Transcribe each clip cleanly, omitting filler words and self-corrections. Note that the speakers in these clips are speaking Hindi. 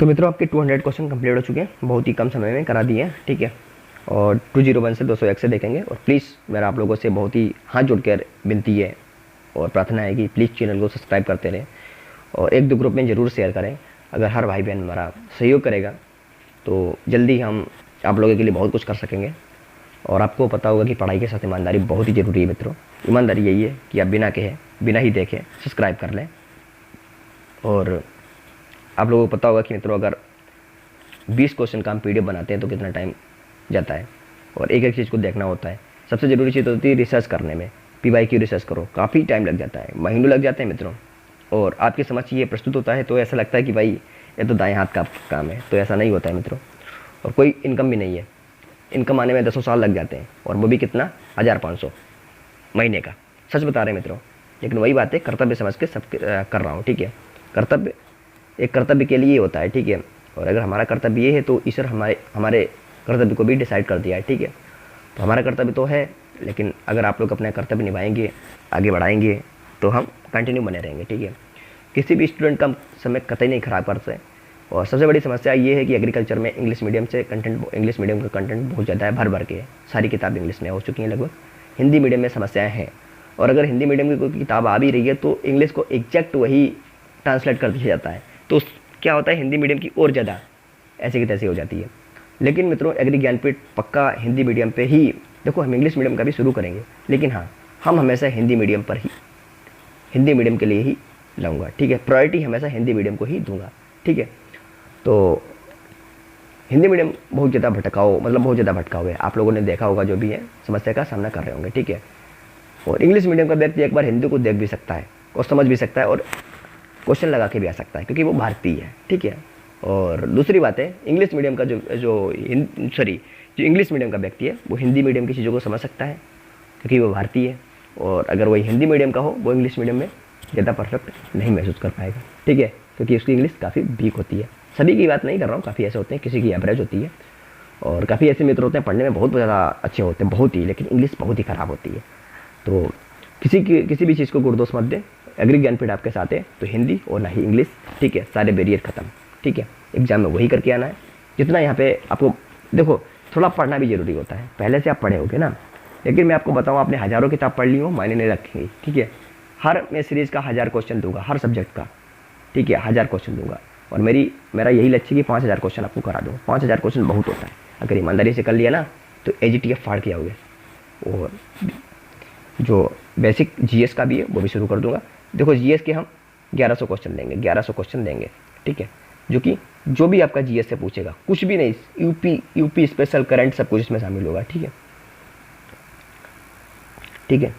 तो मित्रों आपके 200 क्वेश्चन कंप्लीट हो चुके हैं, बहुत ही कम समय में करा दिए हैं, ठीक है। और 201 से 201 से देखेंगे। और प्लीज़ मेरा आप लोगों से बहुत ही हाथ जोड़ कर विनती है और प्रार्थना है कि प्लीज़ चैनल को सब्सक्राइब करते रहें और एक दो ग्रुप में ज़रूर शेयर करें। अगर हर भाई बहन हमारा सहयोग करेगा तो जल्दी हम आप लोगों के लिए बहुत कुछ कर सकेंगे। और आपको पता होगा कि पढ़ाई के साथ ईमानदारी बहुत ही ज़रूरी है मित्रों। ईमानदारी यही है कि आप बिना कहे बिना ही देखे सब्सक्राइब कर लें। और आप लोगों को पता होगा कि मित्रों अगर 20 क्वेश्चन का हम PDF बनाते हैं तो कितना टाइम जाता है और एक एक चीज़ को देखना होता है। सबसे ज़रूरी चीज़ होती है रिसर्च करने में। PYQ रिसर्च करो, काफ़ी टाइम लग जाता है, महीनों लग जाते हैं मित्रों। और आपके समझ ये प्रस्तुत होता है तो ऐसा लगता है कि भाई ये तो दाएं हाथ का काम है, तो ऐसा नहीं होता है मित्रों। और कोई इनकम भी नहीं है, इनकम आने में 10 साल लग जाते हैं और वो भी कितना 1500 महीने का। सच बता रहे हैं मित्रों, लेकिन वही बात है कर्तव्य समझ के सब कर रहा हूँ, ठीक है। कर्तव्य एक कर्तव्य के लिए होता है, ठीक है। और अगर हमारा कर्तव्य ये है तो ईश्वर हमारे कर्तव्य को भी डिसाइड कर दिया है, ठीक है। तो हमारा कर्तव्य तो है, लेकिन अगर आप लोग अपना कर्तव्य निभाएंगे, आगे बढ़ाएंगे तो हम कंटिन्यू बने रहेंगे, ठीक है। किसी भी स्टूडेंट का समय कतई नहीं खराब करते। और सबसे बड़ी समस्या ये है कि एग्रीकल्चर में इंग्लिश मीडियम का कंटेंट बहुत ज़्यादा है, भर भर के सारी किताब इंग्लिश में हो चुकी हैं लगभग। हिंदी मीडियम में समस्याएं हैं, और अगर हिंदी मीडियम की कोई किताब आ भी रही है तो इंग्लिश को एग्जैक्ट वही ट्रांसलेट कर दिया जाता है। तो क्या होता है, हिंदी मीडियम की और ज़्यादा ऐसे की तैसी हो जाती है। लेकिन मित्रों एग्री ज्ञानपीठ पक्का हिंदी मीडियम पे ही, देखो हम इंग्लिश मीडियम का भी शुरू करेंगे, लेकिन हाँ हम हमेशा हिंदी मीडियम के लिए ही लाऊंगा, ठीक है। प्रायोरिटी हमेशा हिंदी मीडियम को ही दूंगा, ठीक है। तो हिंदी मीडियम बहुत ज़्यादा भटकाव है, आप लोगों ने देखा होगा, जो भी है समस्या का सामना कर रहे होंगे, ठीक है। और इंग्लिश मीडियम का व्यक्ति एक बार हिंदी को देख भी सकता है और समझ भी सकता है और क्वेश्चन लगा के भी आ सकता है, क्योंकि वो भारतीय है, ठीक है। और दूसरी बात है, इंग्लिश मीडियम का जो इंग्लिश मीडियम का व्यक्ति है वो हिंदी मीडियम की चीज़ों को समझ सकता है, क्योंकि वो भारतीय है। और अगर वही हिंदी मीडियम का हो वो इंग्लिश मीडियम में ज़्यादा परफेक्ट नहीं महसूस कर पाएगा, ठीक है, क्योंकि उसकी इंग्लिश काफ़ी वीक होती है। सभी की बात नहीं कर रहा हूँ, काफ़ी ऐसे होते हैं, किसी की एवरेज होती है, और काफ़ी ऐसे मित्र होते हैं पढ़ने में बहुत ज़्यादा अच्छे होते हैं, बहुत ही, लेकिन इंग्लिश बहुत ही ख़राब होती है। तो किसी भी चीज़ को गुरदोष मत दें। एग्री ज्ञानपीठ आपके साथ है तो हिंदी और ना ही इंग्लिश, ठीक है, सारे बैरियर ख़त्म, ठीक है। एग्जाम में वही करके आना है जितना यहाँ पे आपको। देखो थोड़ा पढ़ना भी ज़रूरी होता है, पहले से आप पढ़े होगे ना, लेकिन मैं आपको बताऊँ आपने हज़ारों किताब पढ़ ली हो मायने नहीं रखेंगी, ठीक है। मैं सीरीज़ का 1000 क्वेश्चन दूंगा हर सब्जेक्ट का, ठीक है, 1000 क्वेश्चन दूंगा। और मेरा यही लक्ष्य है कि 5000 क्वेश्चन आपको करा दूँ। 5000 क्वेश्चन बहुत होता है, अगर ईमानदारी से कर लिया ना तो AGTF फाड़ के आओगे। और जो बेसिक GS का भी है वो भी शुरू कर दूंगा। देखो GS के हम 1100 क्वेश्चन देंगे, ठीक है, जो भी आपका GS से पूछेगा, कुछ भी नहीं, यूपी स्पेशल करंट सब कुछ इसमें शामिल होगा, ठीक है, ठीक है।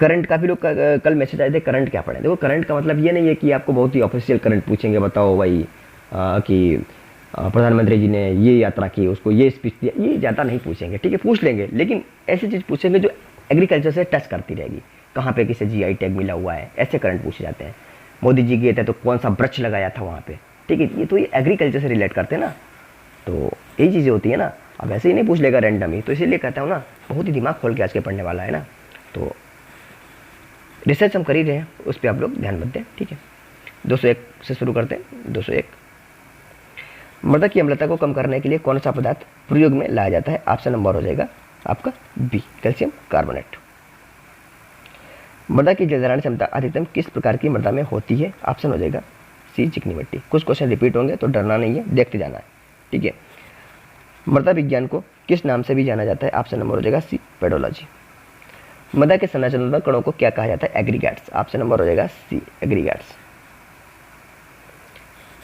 करंट काफ़ी लोग कल मैसेज आए थे करंट क्या पढ़ें। देखो करंट का मतलब ये नहीं है कि आपको बहुत ही ऑफिशियल करंट पूछेंगे, बताओ भाई कि प्रधानमंत्री जी ने ये यात्रा की, उसको ये स्पीच दिया, ये ज़्यादा नहीं पूछेंगे, ठीक है, पूछ लेंगे, लेकिन ऐसी चीज़ पूछेंगे जो एग्रीकल्चर से टच करती रहेगी। कहाँ पे किसे GI टैग मिला हुआ है, ऐसे करंट पूछे जाते हैं। मोदी जी गए थे तो कौन सा वृक्ष लगाया था वहाँ पे, ठीक है, ये तो ये एग्रीकल्चर से रिलेट करते हैं ना, तो यही चीज़ें होती है ना। अब ऐसे ही नहीं पूछ लेगा रैंडम ही, तो इसीलिए कहता हूँ ना, बहुत ही दिमाग खोल के आज के पढ़ने वाला है ना। तो रिसर्च हम कर ही रहे हैं, उस पर आप लोग ध्यान मत दें, ठीक है। 201 से शुरू करते हैं। 201, मृदा की अम्लता को कम करने के लिए कौन सा पदार्थ प्रयोग में लाया जाता है। ऑप्शन नंबर हो जाएगा आपका B, कैल्शियम कार्बोनेट। मृदा की जलधारण क्षमता अधिकतम किस प्रकार की मृदा में होती है। ऑप्शन हो जाएगा C, चिकनी मिट्टी। कुछ क्वेश्चन रिपीट होंगे तो डरना नहीं है, देखते जाना है, ठीक है। मृदा विज्ञान को किस नाम से भी जाना जाता है। ऑप्शन नंबर हो जाएगा C, पेडोलॉजी। मृदा के संरचनात्मक कणों को क्या कहा जाता है। एग्रीगेट्स। ऑप्शन नंबर हो जाएगा C, एग्रीगेट्स।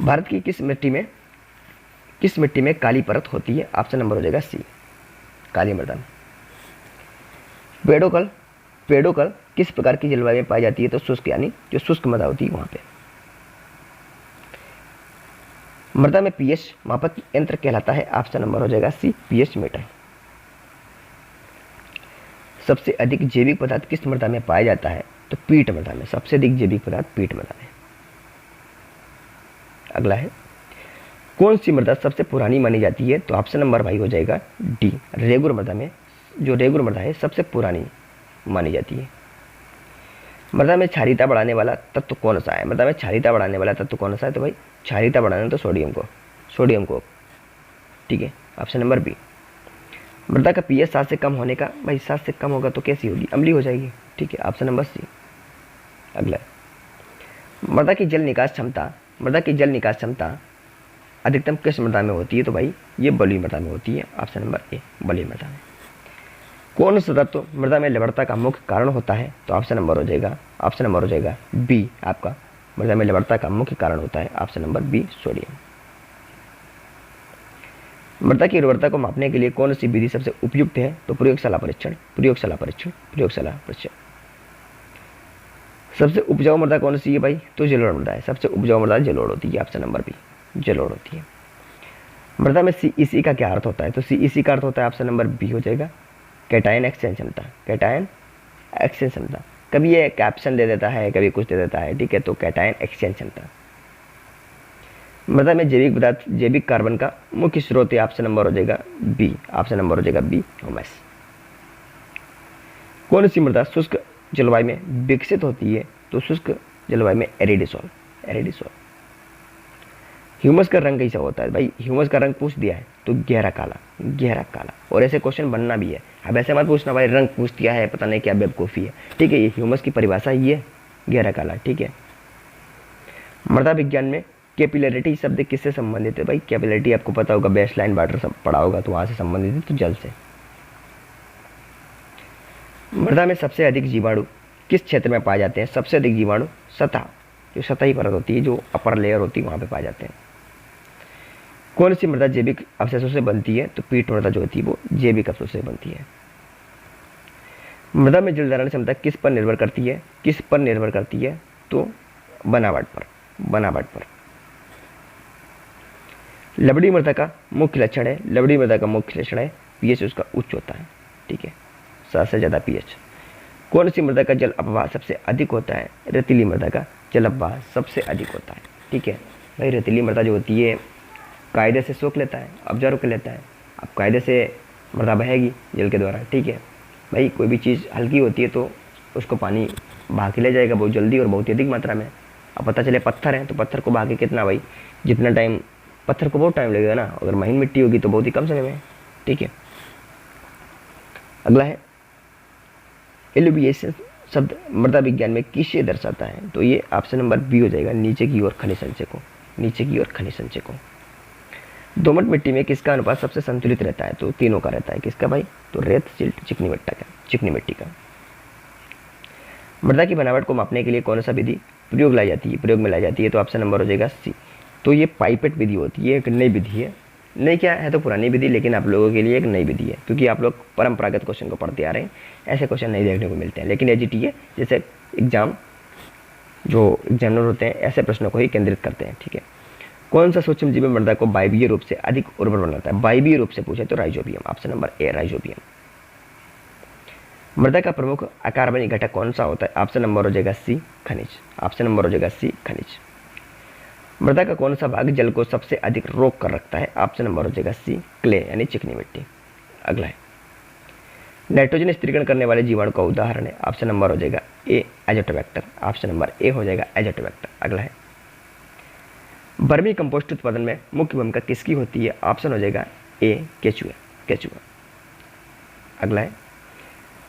भारत की किस मिट्टी में काली परत होती है। ऑप्शन नंबर हो जाएगा C, काली मृदा में। पेड़ोकल किस प्रकार की जलवायु में पाई जाती है। तो शुष्क, यानी जो शुष्क मृदा होती है वहां पे। मृदा में pH मापक यंत्र कहलाता है। ऑप्शन नंबर हो जाएगा C, pH मीटर। सबसे अधिक जैविक पदार्थ किस मृदा में पाया जाता है। तो पीट मृदा में सबसे अधिक जैविक पदार्थ पीट मृदा में। अगला है, कौन सी मृदा सबसे पुरानी मानी जाती है। तो ऑप्शन नंबर भाई हो जाएगा D, रेगुर मृदा में, जो रेगुर मृदा है सबसे पुरानी मानी जाती है। मृदा में क्षारीयता बढ़ाने वाला तत्व कौन सा है? मृदा में क्षारीयता बढ़ाने वाला तत्व कौन सा है? तो भाई क्षारीयता बढ़ाना तो सोडियम को, ठीक है, ऑप्शन नंबर बी। मृदा का पीएच 7 से कम होने का, भाई 7 से कम होगा तो कैसी होगी? अम्ली हो जाएगी, ठीक है, ऑप्शन नंबर सी। अगला, मृदा की जल निकास क्षमता अधिकतम किस मृदा में होती है? तो भाई ये बलुई मृदा में होती है, ऑप्शन नंबर ए, बलुई मृदा में। कौन सा तत्व मृदा में लवणता का मुख्य कारण होता है? तो ऑप्शन नंबर हो जाएगा बी आपका, मृदा में लवणता का मुख्य कारण होता है, ऑप्शन नंबर बी, सोडियम। मृदा की उर्वरता को मापने के लिए कौन सी विधि सबसे उपयुक्त है? तो प्रयोगशाला परीक्षण। सबसे उपजाऊ मृदा कौन सी है भाई? तो जलोढ़ मृदा है, सबसे उपजाऊ मृदा जलोढ़ होती है, ऑप्शन नंबर बी, जलोढ़ होती है। मृदा में CEC का क्या अर्थ होता है? तो CEC का अर्थ होता है, ऑप्शन नंबर बी हो जाएगा, कैटायन एक्सचेंज क्षमता। कभी ये कैप्शन दे देता है, कभी कुछ दे देता है, ठीक है, तो कैटायन एक्सचेंज क्षमता। मृदा में जैविक कार्बन का मुख्य स्रोत है, ऑप्शन नंबर हो जाएगा बी, ह्यूमस। कौन सी मृदा शुष्क जलवायु में विकसित होती है? तो शुष्क जलवायु में एरिडिसोल। ह्यूमस का रंग कैसा होता है? भाई ह्यूमस का रंग पूछ दिया है तो गहरा काला, और ऐसे क्वेश्चन बनना भी है। अब ऐसे मत पूछना भाई रंग पूछ दिया है, पता नहीं क्या बेवकूफ़ी है, ठीक है, ये ह्यूमस की परिभाषा ही है, गहरा काला, ठीक है। मृदा विज्ञान में कैपिलरिटी शब्द किससे संबंधित है? भाई कैपिलरिटी आपको पता होगा, बेसलाइन वाटर सब पढ़ा होगा, तो वहाँ से संबंधित है, तो जल से। मृदा में सबसे अधिक जीवाणु किस क्षेत्र में पाए जाते हैं? सबसे अधिक जीवाणु जो सतही परत होती है, जो अपर लेयर होती है, वहाँ पे पाए जाते हैं। कौन सी मृदा जैविक अवशेषों से बनती है? तो पीट मृदा जो होती है वो जैविक अवशेषों से बनती है। मृदा में जल धारण क्षमता किस पर निर्भर करती है? तो बनावट पर। लवणीय मृदा का मुख्य लक्षण है पीएच उसका उच्च होता है, ठीक है, 7 से ज़्यादा पीएच। कौन सी मृदा का जल अपवाह सबसे अधिक होता है? रेतीली मृदा का जल अपवाह सबसे अधिक होता है, ठीक है। भाई रेतीली मृदा जो होती है कायदे से सोख लेता है, ऑब्जर्व कर लेता है, अब कायदे से मृदा बहेगी जल के द्वारा, ठीक है। भाई कोई भी चीज़ हल्की होती है तो उसको पानी बहा के ले जाएगा बहुत जल्दी और बहुत ही अधिक मात्रा में। अब पता चले पत्थर है तो पत्थर को बहा के कितना, भाई जितना टाइम, पत्थर को बहुत टाइम लगेगा ना, अगर महीन मिट्टी होगी तो बहुत ही कम समय में, ठीक है। अगला है एलुविएशन शब्द मृदा विज्ञान में किसे दर्शाता है? तो ये ऑप्शन नंबर बी हो जाएगा, नीचे की ओर खनिज संचय को। दोमट मिट्टी में किसका अनुपात सबसे संतुलित रहता है? तो तीनों का रहता है, किसका भाई? तो रेत, सिल्ट, चिकनी मिट्टी का। मृदा की बनावट को मापने के लिए कौन सा विधि प्रयोग में लाई जाती है? तो ऑप्शन नंबर हो जाएगा सी। तो ये पाइपेट विधि होती है, एक नई विधि है, नहीं क्या है तो पुरानी विधि, लेकिन आप लोगों के लिए एक नई विधि है, क्योंकि आप लोग परंपरागत क्वेश्चन को पढ़ते आ रहे हैं, ऐसे क्वेश्चन नहीं देखने को मिलते हैं। लेकिन एजीटी है, जैसे जो एग्जामिनर होते हैं ऐसे प्रश्नों को ही केंद्रित करते हैं, ठीक है। कौन सा सूक्ष्म जीव मृदा को वायवीय रूप से अधिक उर्वर बनाता है? वायवीय रूप से पूछे तो rhizobium, option number A, rhizobium. मृदा का प्रमुख अकार्बनिक घटक कौन सा होता है? ऑप्शन नंबर हो जाएगा सी, खनिज। मृदा का कौन सा भाग जल को सबसे अधिक रोक कर रखता है? ऑप्शन नंबर हो जाएगा सी, क्ले यानी चिकनी मिट्टी। अगला है नाइट्रोजन स्थिरीकरण करने वाले जीवाणु का उदाहरण है, ऑप्शन नंबर हो जाएगा ए, एजोटोबैक्टर, ऑप्शन नंबर ए हो जाएगा एजोटोबैक्टर। अगला है वर्मी कंपोस्ट उत्पादन में मुख्य भूमिका किसकी होती है? ऑप्शन हो जाएगा ए, केचुआ। अगला है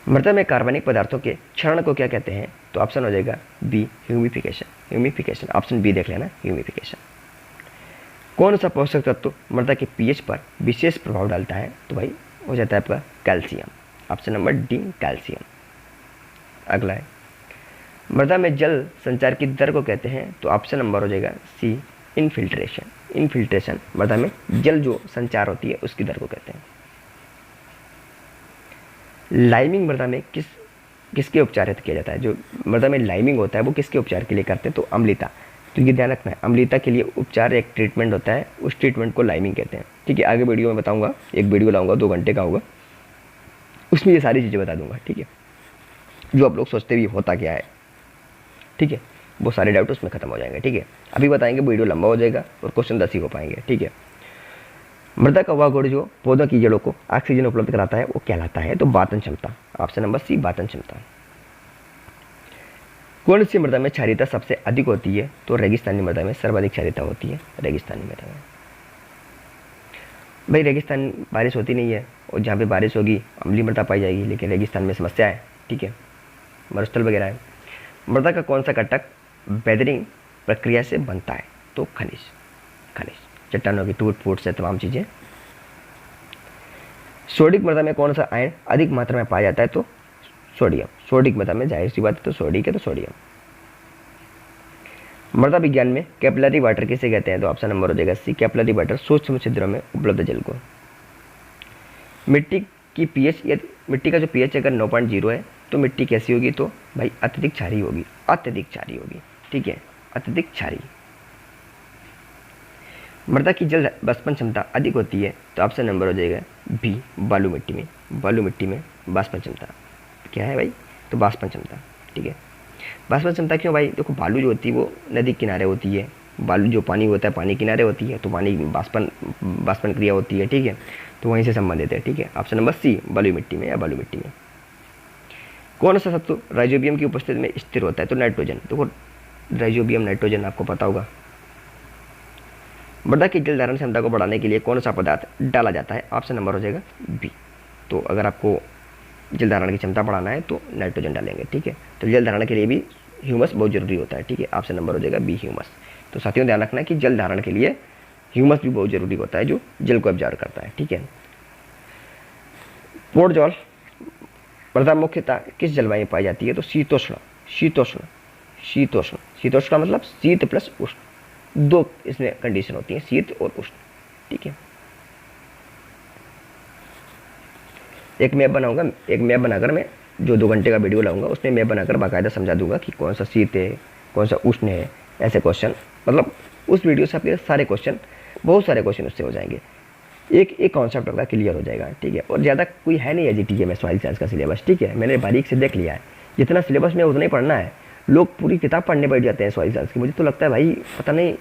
मृदा में कार्बनिक पदार्थों के क्षरण को क्या कहते हैं? तो ऑप्शन हो जाएगा बी, ह्यूमिफिकेशन, ऑप्शन बी देख लेना, ह्यूमिफिकेशन। कौन सा पोषक तत्व मृदा के पीएच पर विशेष प्रभाव डालता है? तो भाई हो जाता है आपका calcium, option number D, calcium. अगला है मृदा में जल संचार की दर को कहते हैं? तो ऑप्शन नंबर हो जाएगा सी, इनफिल्ट्रेशन। मृदा में जल जो संचार होती है उसकी दर को कहते हैं। लाइमिंग मृदा में किसके उपचार हेतु किया जाता है? जो मृदा में लाइमिंग होता है वो किसके उपचार के लिए करते हैं? तो अम्लता। तो ये ध्यान रखना है, अम्लता के लिए उपचार एक ट्रीटमेंट होता है, उस ट्रीटमेंट को लाइमिंग कहते हैं, ठीक है। आगे वीडियो में बताऊंगा, एक वीडियो लाऊंगा 2 घंटे का होगा, उसमें ये सारी चीज़ें बता दूंगा, ठीक है। जो आप लोग सोचते भी होता क्या है, ठीक है, वो सारे डाउट उसमें खत्म हो जाएंगे, ठीक है। अभी बताएंगे, वीडियो लंबा हो जाएगा और क्वेश्चन 10 ही हो पाएंगे, ठीक है। मृदा का वह गुण जो पौधों की जड़ों को ऑक्सीजन उपलब्ध कराता है वो कहलाता है? तो बातन क्षमता, ऑप्शन नंबर सी, बातन क्षमता। कौन सी मृदा में क्षारीयता सबसे अधिक होती है? तो रेगिस्तानी मृदा में सर्वाधिक क्षारीयता होती है, रेगिस्तानी मृदा में। भाई रेगिस्तान बारिश होती नहीं है, और जहाँ पे बारिश होगी अम्लीय मृदा पाई जाएगी, लेकिन रेगिस्तान में समस्या है, ठीक है, मरुस्थल वगैरह है। मृदा का कौन सा घटक वेदरिंग प्रक्रिया से बनता है? तो खनिज, चट्टानों की टूट फूट से तमाम चीज़ें। सोडिक मृदा में कौन सा आयन अधिक मात्रा में पाया जाता है? तो सोडियम। सोडिक मृदा में जाहिर सी बात है, तो सोडिक है तो सोडियम। मृदा विज्ञान में कैपिलरी वाटर किसे कहते हैं? तो ऑप्शन नंबर हो जाएगा सी, कैपिलरी वाटर, सूक्ष्म छिद्रों में उपलब्ध जल को। मिट्टी की पीएच, यदि मिट्टी का जो पीएच अगर 9.0 है तो मिट्टी कैसी होगी? तो भाई अत्यधिक क्षारीय होगी, अत्यधिक क्षारीय होगी, ठीक है, अत्यधिक क्षारीय। मृदा की जल वाष्पन क्षमता अधिक होती है, तो ऑप्शन नंबर हो जाएगा बी, बालू मिट्टी में। बालू मिट्टी में वाष्पन क्षमता क्या है भाई? तो वाष्पन क्षमता, ठीक है। वाष्पन क्षमता क्यों भाई? देखो बालू जो होती है वो नदी किनारे होती है, बालू जो पानी होता है पानी किनारे होती है, तो पानी वाष्पन क्रिया होती है, ठीक है, तो वहीं से संबंधित है, ठीक है। ऑप्शन नंबर सी, बालू मिट्टी में या बालू मिट्टी में। कौन सा तत्व राइजोबियम की उपस्थिति में स्थिर होता है? तो नाइट्रोजन। देखो राइजोबियम नाइट्रोजन आपको पता होगा। मृदा की जल धारण क्षमता को बढ़ाने के लिए कौन सा पदार्थ डाला जाता है? ऑप्शन नंबर हो जाएगा बी। तो अगर आपको जल धारण की क्षमता बढ़ाना है तो नाइट्रोजन डालेंगे, ठीक है। तो जल धारण के लिए भी ह्यूमस बहुत जरूरी होता है, ठीक है। ऑप्शन नंबर हो जाएगा बी, ह्यूमस। तो साथियों ध्यान रखना है कि जल धारण के लिए ह्यूमस भी बहुत जरूरी होता है, जो जल को एब्जॉर्ब करता है, ठीक है। पोडजॉल मृदा मुख्यतः किस जलवायु में पाई जाती है? तो शीतोष्ण, शीतोष्ण, शीतोष्ण, शीतोष्ण का मतलब शीत प्लस उष्ण, दो इसमें कंडीशन होती है, शीत और उष्ण, ठीक है। एक मैप बनाऊंगा, एक मैप बनाकर मैं जो 2 घंटे का वीडियो लाऊंगा उसमें मैप बनाकर बाकायदा समझा दूंगा कि कौन सा शीत है, कौन सा उष्ण है, ऐसे क्वेश्चन, मतलब उस वीडियो से आपके सारे क्वेश्चन, बहुत सारे क्वेश्चन उससे हो जाएंगे, एक कॉन्सेप्ट आपका क्लियर हो जाएगा, ठीक है। और ज़्यादा कोई है नहीं एजीटीए में सॉइल साइंस का सिलेबस, ठीक है, मैंने बारीक से देख लिया है, जितना सिलेबस में उतना ही पढ़ना है। लोग पूरी किताब पढ़ने बैठ जाते हैं सॉइल साइंस की, मुझे तो लगता है भाई पता नहीं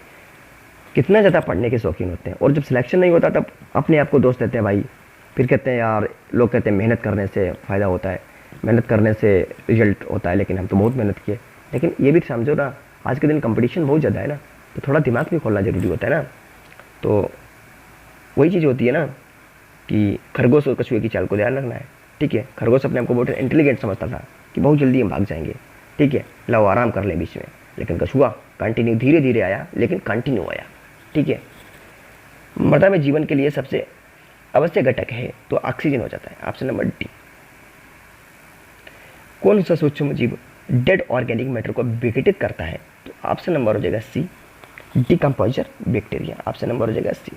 कितना ज़्यादा पढ़ने के शौकीन होते हैं, और जब सिलेक्शन नहीं होता तब अपने आप को दोष देते हैं भाई, फिर कहते हैं यार, लोग कहते हैं मेहनत करने से फ़ायदा होता है, मेहनत करने से रिजल्ट होता है, लेकिन हम तो बहुत मेहनत किए। लेकिन ये भी समझो ना, आज के दिन कंपटीशन बहुत ज़्यादा है ना, तो थोड़ा दिमाग भी खोलना ज़रूरी होता है ना। तो वही चीज़ होती है ना कि खरगोश और कछुए की चाल को ध्यान रखना है, ठीक है। खरगोश अपने आप को बहुत इंटेलिजेंट समझता था कि बहुत जल्दी हम भाग जाएंगे, ठीक है, लाओ आराम कर लें बीच में, लेकिन कछुआ कंटिन्यू, धीरे धीरे आया लेकिन कंटिन्यू आया, ठीक है। मृदा में जीवन के लिए सबसे आवश्यक घटक है तो ऑक्सीजन हो जाता है, ऑप्शन नंबर डी। कौन सा सूक्ष्म जीव डेड ऑर्गेनिक मैटर को विघटित करता है? तो ऑप्शन नंबर हो जाएगा सी, डिकम्पोजर बैक्टीरिया, ऑप्शन नंबर हो जाएगा सी।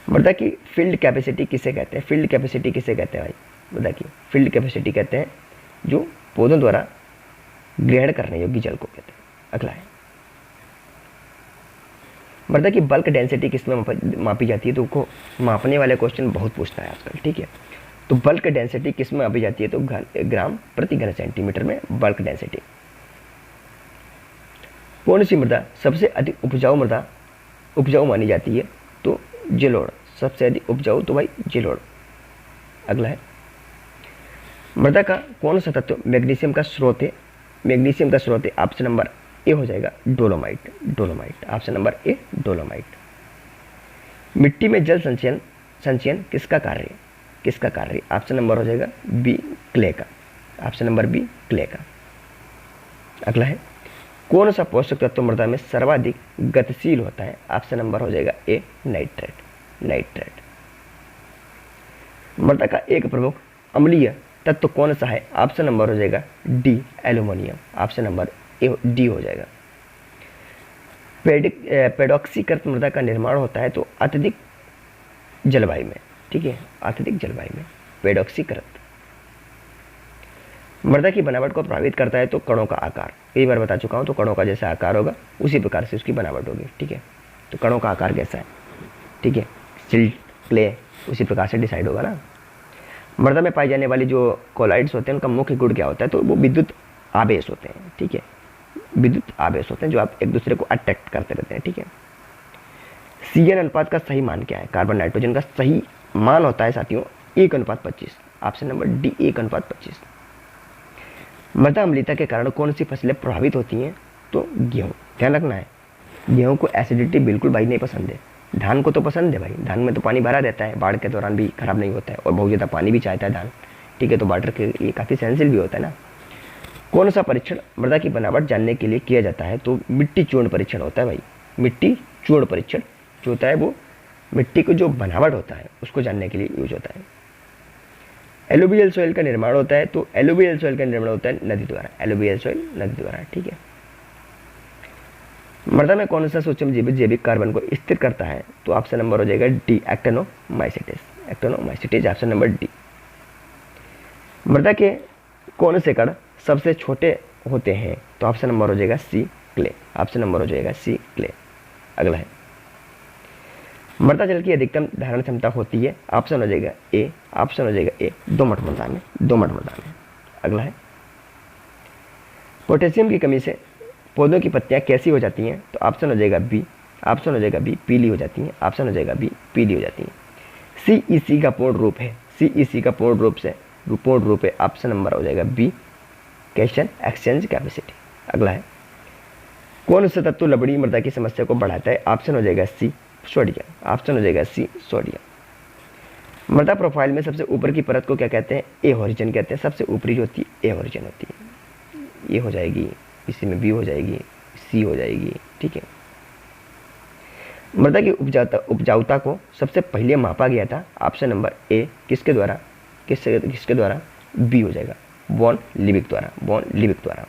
मृदा की फील्ड कैपेसिटी किसे कहते हैं? फील्ड कैपेसिटी किसे कहते हैं भाई? मृदा की फील्ड कैपेसिटी कहते हैं जो पौधों द्वारा ग्रहण करने योग्य जल को कहते हैं। अगला है, मृदा की बल्क डेंसिटी किस में मापी जाती है? तो को मापने वाले क्वेश्चन बहुत पूछता है आजकल, ठीक है। तो बल्क डेंसिटी किस में मापी जाती है? तो ग्राम प्रति घन सेंटीमीटर में बल्क डेंसिटी। कौन सी मृदा सबसे अधिक उपजाऊ मानी जाती है? तो जलोढ़, सबसे अधिक उपजाऊ तो भाई जलोढ़। अगला है, मृदा का कौन सा तत्व मैग्नीशियम का स्रोत है? मैग्नीशियम का स्रोत है, ऑप्शन नंबर ए हो जाएगा dolomite, dolomite, option number A dolomite. मिट्टी में जल संचयन किसका कार्य है? किसका कार्य है? ऑप्शन नंबर हो जाएगा बी, क्ले का, ऑप्शन नंबर बी, क्ले का। अगला है, कौन सा पोषक तत्व मृदा में सर्वाधिक गतिशील होता है? ऑप्शन नंबर हो जाएगा ए, नाइट्रेट, नाइट्रेट। मृदा का एक प्रमुख अम्लीय तत्व कौन सा है? ऑप्शन नंबर हो जाएगा D, aluminium, option number A, D हो जाएगा। पेडॉक्सीकृत मृदा का निर्माण होता है तो अत्यधिक जलवायु में, ठीक है, अत्यधिक जलवायु में पेडॉक्सीकृत। मृदा की बनावट को प्रभावित करता है तो कणों का आकार, कई बार बता चुका हूँ, तो कणों का जैसा आकार होगा उसी प्रकार से उसकी बनावट होगी, ठीक है। तो कणों का आकार कैसा है, ठीक है, सिल्ट, क्ले, उसी प्रकार से डिसाइड होगा ना। मृदा में पाई जाने वाली जो कोलाइड्स होते हैं उनका मुख्य गुण क्या होता है? तो वो विद्युत आवेश होते हैं, ठीक है, विद्युत आवेश होते हैं जो आप एक दूसरे को अट्रैक्ट करते रहते हैं, ठीक है। CN अनुपात का सही मान क्या है? कार्बन नाइट्रोजन का सही मान होता है साथियों 1:25, ऑप्शन नंबर डी, 1:25। मृदा अम्लीयता के कारण कौन सी फसलें प्रभावित होती हैं? तो गेहूँ। ध्यान रखना है, गेहूँ को एसिडिटी बिल्कुल भाई नहीं पसंद है। धान को तो पसंद है भाई, धान में तो पानी भरा रहता है, बाढ़ के दौरान भी खराब नहीं होता है और बहुत ज़्यादा पानी भी चाहता है धान, ठीक है, तो वाटर के लिए काफ़ी सेंसिटिव भी होता है ना। कौन सा परीक्षण मृदा की बनावट जानने के लिए किया जाता है? तो मिट्टी चूर्ण परीक्षण होता है भाई। मिट्टी चूर्ण परीक्षण जो होता है वो मिट्टी को जो बनावट होता है उसको जानने के लिए यूज होता है। एलुवियल सॉइल का निर्माण होता है, तो एलुवियल सॉइल का निर्माण होता है नदी द्वारा। एलुवियल सॉइल नदी द्वारा, ठीक है। मृदा में कौन सा सूक्ष्म जीवित जैविक कार्बन को स्थिर करता है? तो ऑप्शन नंबर हो जाएगा डी, एक्टिनोमाइसीट्स। एक्टिनोमाइसीट्स option number D. मृदा के कौन से कण सबसे छोटे होते हैं? तो ऑप्शन नंबर हो जाएगा सी, क्ले। ऑप्शन नंबर हो जाएगा सी, क्ले। अगला है, मृदा जल की अधिकतम धारण क्षमता होती है? ऑप्शन हो जाएगा ए, ऑप्शन हो जाएगा ए, दोमट मृदा में, दोमट मृदा में। अगला है, पोटेशियम की कमी से पौधों की पत्तियां कैसी हो जाती हैं? तो ऑप्शन हो जाएगा बी, ऑप्शन हो जाएगा बी, पीली हो जाती हैं। ऑप्शन हो जाएगा बी, पीली हो जाती हैं। सीईसी का पूर्ण रूप है, सीईसी का पूर्ण रूप है, ऑप्शन नंबर हो जाएगा बी, कैशन एक्सचेंज कैपेसिटी। अगला है, कौन सा तत्व लवणीय मृदा की समस्या को बढ़ाता है? ऑप्शन हो जाएगा सी, सोडियम। ऑप्शन हो जाएगा सी, सोडियम। मृदा प्रोफाइल में सबसे ऊपर की परत को क्या कहते हैं? ए होरिजन कहते हैं। सबसे ऊपरी जो होती है ए होरिजन होती है। ये हो जाएगी, इसी में बी हो जाएगी, सी हो जाएगी, ठीक है। मृदा की उपजाऊता को सबसे पहले मापा गया था? ऑप्शन नंबर ए, किसके द्वारा? किसके द्वारा? बी हो जाएगा, वॉन लिविक द्वारा, वॉन लिविक द्वारा।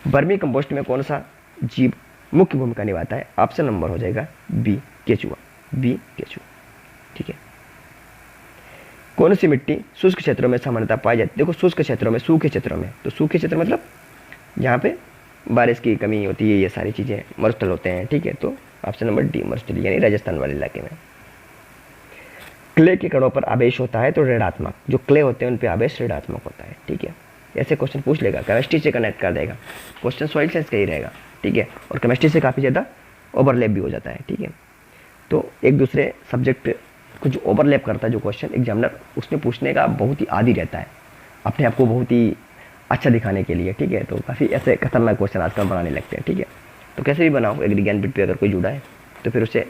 वर्मी कंपोस्ट में कौन सा जीव मुख्य भूमिका निभाता है? ऑप्शन नंबर हो जाएगा बी, केचुआ, बी, केचुआ, ठीक है। कौन सी मिट्टी शुष्क क्षेत्रों में सामान्यतः पाई जाती है? देखो शुष्क क्षेत्रों में, सूखे क्षेत्रों में, तो सूखे क्षेत्र मतलब यहाँ पे बारिश की कमी होती है, ये सारी चीज़ें मरुस्थल होते हैं, ठीक है। तो ऑप्शन नंबर डी, मरुस्थल, यानी राजस्थान वाले इलाके में। क्ले के कणों पर आवेश होता है तो ऋणात्मक, जो क्ले होते हैं उन पर आवेश ऋणात्मक होता है, ठीक है। ऐसे क्वेश्चन पूछ लेगा, केमिस्ट्री से कनेक्ट कर देगा, क्वेश्चन सॉइल साइंस का ही रहेगा, ठीक है। और केमिस्ट्री से काफ़ी ज़्यादा ओवरलैप भी हो जाता है, ठीक है। तो एक दूसरे सब्जेक्ट को जो ओवरलैप करता है जो क्वेश्चन एग्जामिनर, उसमें पूछने का बहुत ही आदी रहता है, अपने आप को बहुत ही अच्छा दिखाने के लिए, ठीक है। तो काफ़ी ऐसे खतरनाक क्वेश्चन आजकल बनाने लगते हैं, ठीक है। तो कैसे भी बनाओ, एग्री ज्ञान बिट पे अगर कोई जुड़ा है तो फिर उसे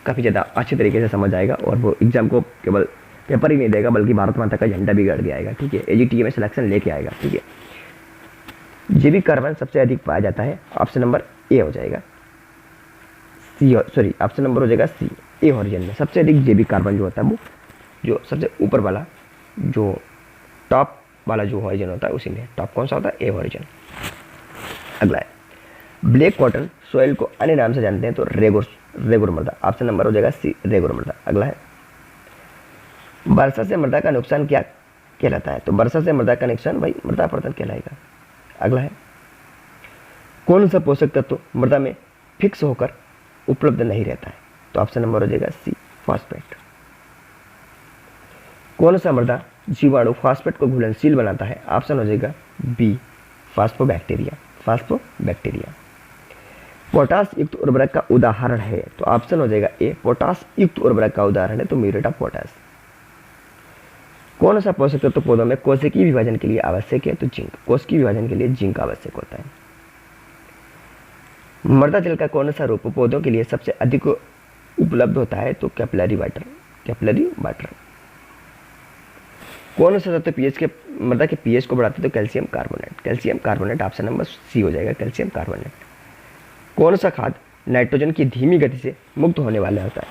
काफ़ी ज़्यादा अच्छे तरीके से समझ आएगा और वो एग्जाम को केवल पेपर ही नहीं देगा बल्कि भारत माता का झंडा भी गाड़ के आएगा, ठीक है। एजीटीए में सिलेक्शन लेके आएगा, ठीक है। जैविक कार्बन सबसे अधिक पाया जाता है? ऑप्शन नंबर ए हो जाएगा सी, सॉरी ऑप्शन नंबर हो जाएगा सी, ए हॉरिजन में सबसे अधिक जैविक कार्बन जो होता है वो जो सबसे ऊपर वाला जो टॉप वाला जो हॉरिजन होता है उसी में टॉप कौन सा होता है? ए हॉरिजन। अगला है, ब्लैक कॉटन सॉइल को अन्य नाम से जानते हैं तो रेगुर मृदा। ऑप्शन नंबर हो जाएगा सी, रेगुर मृदा। अगला है, वर्षा से मृदा का नुकसान क्या कहलाता है? तो वर्षा से मृदा का नुकसान भाई मृदा अपरदन कहलाएगा। अगला है, कौन सा पोषक तत्व मृदा में फिक्स होकर उपलब्ध नहीं रहता है? तो ऑप्शन नंबर हो जाएगा सी, फॉस्फेट। कौन सा मृदा जीवाणु फॉस्फेट को घुलनशील बनाता है? ऑप्शन हो जाएगा बी, फास्फोबैक्टीरिया, फास्फोबैक्टीरिया। पोटास युक्त उर्वरक का उदाहरण है? तो ऑप्शन हो जाएगा ए, पोटास युक्त उर्वरक का उदाहरण है तो म्यूरेट ऑफ पोटास। कौन सा पोषक तत्व पौधों में कोशिकीय विभाजन के लिए आवश्यक है? तो जिंक, कोशिकीय विभाजन के लिए जिंक आवश्यक होता है। मृदा जल का कौन सा रूप पौधों के लिए सबसे अधिक उपलब्ध होता है? तो कैपिलरी वाटर, कैपिलरी वाटर। कौन सा तत्व पीएच के मृदा के पीएच को बढ़ाता है? तो calcium carbonate, calcium carbonate. Option number C हो जाएगा, कैल्शियम कार्बोनेट। कौन सा खाद नाइट्रोजन की धीमी गति से मुक्त होने वाला होता है?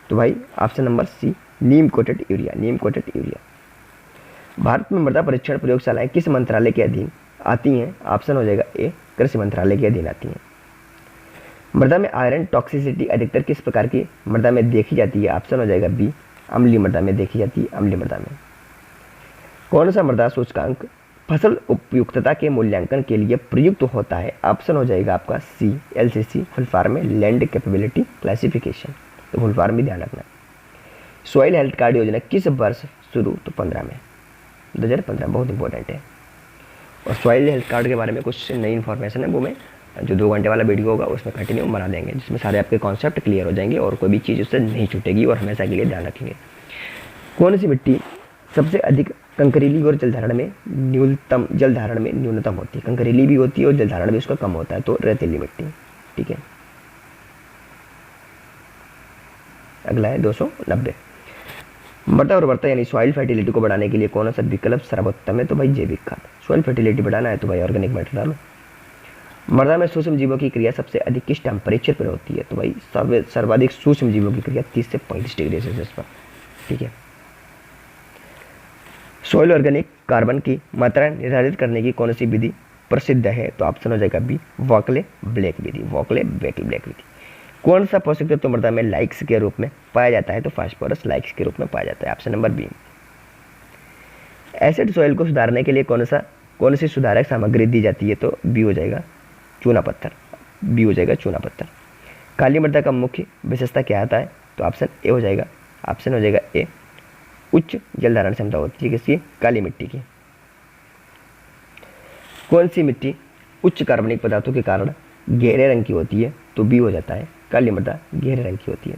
तो भाई ऑप्शन नंबर सी, नीम कोटेड यूरिया, नीम कोटेड यूरिया। भारत में मृदा परीक्षण प्रयोगशालाएं किस मंत्रालय के अधीन आती हैं? ऑप्शन हो जाएगा ए, कृषि मंत्रालय के अधीन आती हैं। मृदा में आयरन टॉक्सिसिटी अधिकतर किस प्रकार की मृदा में देखी जाती है? ऑप्शन हो जाएगा बी, अम्लीय मृदा में देखी जाती है, अम्लीय मृदा में। कौन सा मृदा सूचकांक फसल उपयुक्तता के मूल्यांकन के लिए प्रयुक्त होता है? ऑप्शन हो जाएगा आपका सी, एलसीसी, फुल फॉर्म में लैंड कैपेबिलिटी क्लासिफिकेशन। तो फुल फॉर्म भी ध्यान रखना। सॉइल हेल्थ कार्ड योजना किस वर्ष शुरू? तो 15 में, 2015, बहुत इंपॉर्टेंट है। और सॉइल हेल्थ कार्ड के बारे में कुछ नई इन्फॉर्मेशन है वो मैं जो 2 घंटे वाला वीडियो होगा उसमें कंटिन्यू बना देंगे, जिसमें सारे आपके कॉन्सेप्ट क्लियर हो जाएंगे और कोई भी चीज़ उससे नहीं छूटेगी और हमेशा के लिए ध्यान रखेंगे। कौन सी मिट्टी सबसे अधिक कंकरीली और जलधारण में न्यूनतम होती है। कंकरीली भी होती है और जलधारण भी उसका कम होता है, तो रेतीली मिट्टी। ठीक है, अगला है 290। मृदा उर्वरता यानी सॉइल फर्टिलिटी को बढ़ाने के लिए कौन सा विकल्प सर्वोत्तम है? तो भाई जैविक खाद। सॉइल फर्टिलिटी बढ़ाना है तो भाई ऑर्गेनिक मैटर डालो। मृदा में सूक्ष्म जीवों की क्रिया सबसे अधिक किस टेम्परेचर पर होती है? तो भाई सर्वाधिक सूक्ष्म जीवों की क्रिया 30 से 35 डिग्री सेल्सियस पर। ठीक है, सॉइल ऑर्गेनिक कार्बन की मात्रा निर्धारित करने की कौन सी विधि प्रसिद्ध है? तो ऑप्शन हो जाएगा बी, वॉकले ब्लैक विधि। वॉकले ब्लैक विधि। कौन सा पोषक तत्व मृदा में लाइक्स के रूप में पाया जाता है? तो फास्फोरस लाइक्स के रूप में पाया जाता है, option number B. Acid soil को सुधारने के लिए कौन सी सुधारक सामग्री दी जाती है? तो बी हो जाएगा चूना पत्थर। बी हो जाएगा चूना पत्थर। काली मृदा का मुख्य विशेषता क्या आता है? तो ऑप्शन ए हो जाएगा, ऑप्शन हो जाएगा ए, उच्च जल धारण क्षमता होती है किसकी? काली मिट्टी की। कौन सी मिट्टी उच्च कार्बनिक पदार्थों के कारण गहरे रंग की होती है? तो बी हो जाता है काली मृदा गहरे रंग की होती है।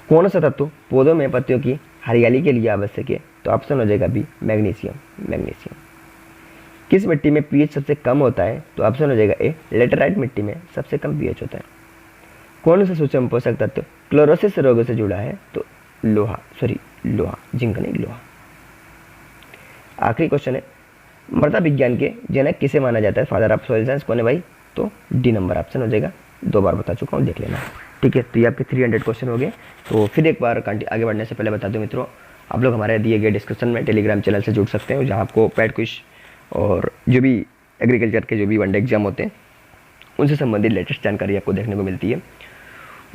कौन सा तत्व पौधों में पत्तियों की हरियाली के लिए आवश्यक है? तो ऑप्शन हो जाएगा बी, मैग्नीशियम। किस मिट्टी में पीएच सबसे कम होता है? तो ऑप्शन हो जाएगा ए, लेटेराइट मिट्टी में सबसे कम पीएच होता है। कौन सा सूक्ष्म पोषक तत्व क्लोरोसिस रोग से जुड़ा है? तो लोहा, जिंक नहीं, लोहा। आखिरी क्वेश्चन है, मृदा विज्ञान के जनक किसे माना जाता है? फादर ऑफ सॉइल साइंस कौन है भाई? तो डी नंबर ऑप्शन हो जाएगा, 2 बार बता चुका हूँ, देख लेना। ठीक है, तो ये आपके 300 क्वेश्चन हो गए। तो फिर एक बार आगे बढ़ने से पहले बता दूं मित्रों, आप लोग हमारे दिए गए डिस्क्रिप्शन में टेलीग्राम चैनल से जुड़ सकते हैं, जहाँ आपको पैड क्विज और जो भी एग्रीकल्चर के जो भी वनडे एग्जाम होते हैं उनसे संबंधित लेटेस्ट जानकारी आपको देखने को मिलती है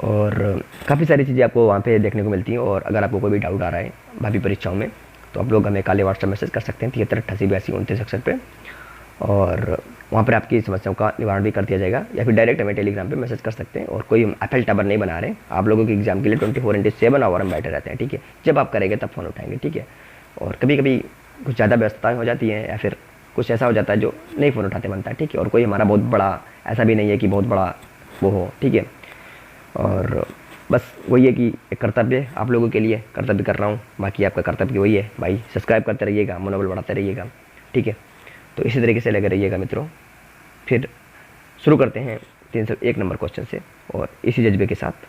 और काफ़ी सारी चीज़ें आपको वहाँ पे देखने को मिलती हैं। और अगर आपको कोई भी डाउट आ रहा है भावी परीक्षाओं में तो आप लोग हमें काले व्हाट्सएप मैसेज कर सकते हैं 7388822961 पे, और वहाँ पर आपकी समस्याओं का निवारण भी कर दिया जाएगा। या फिर डायरेक्ट हमें टेलीग्राम पे मैसेज कर सकते हैं। और कोई हम एफएल टावर नहीं बना रहे, आप लोगों के एग्जाम के लिए 24/7 आवर हम बैठे रहते हैं। ठीक है, जब आप करेंगे तब फ़ोन उठाएंगे। ठीक है, और कभी कभी कुछ ज़्यादा व्यस्तताएँ हो जाती हैं या फिर कुछ ऐसा हो जाता है जो नहीं फ़ोन उठाते बनता है। ठीक है, और कोई हमारा बहुत बड़ा ऐसा भी नहीं है कि बहुत बड़ा वो हो। ठीक है, और बस वही है कि एक कर्तव्य आप लोगों के लिए कर्तव्य कर रहा हूँ, बाकी आपका कर्तव्य वही है भाई, सब्सक्राइब करते रहिएगा, मनोबल बढ़ाते रहिएगा। ठीक है, तो इसी तरीके से लगे रहिएगा मित्रों। फिर शुरू करते हैं 301 नंबर क्वेश्चन से और इसी जज्बे के साथ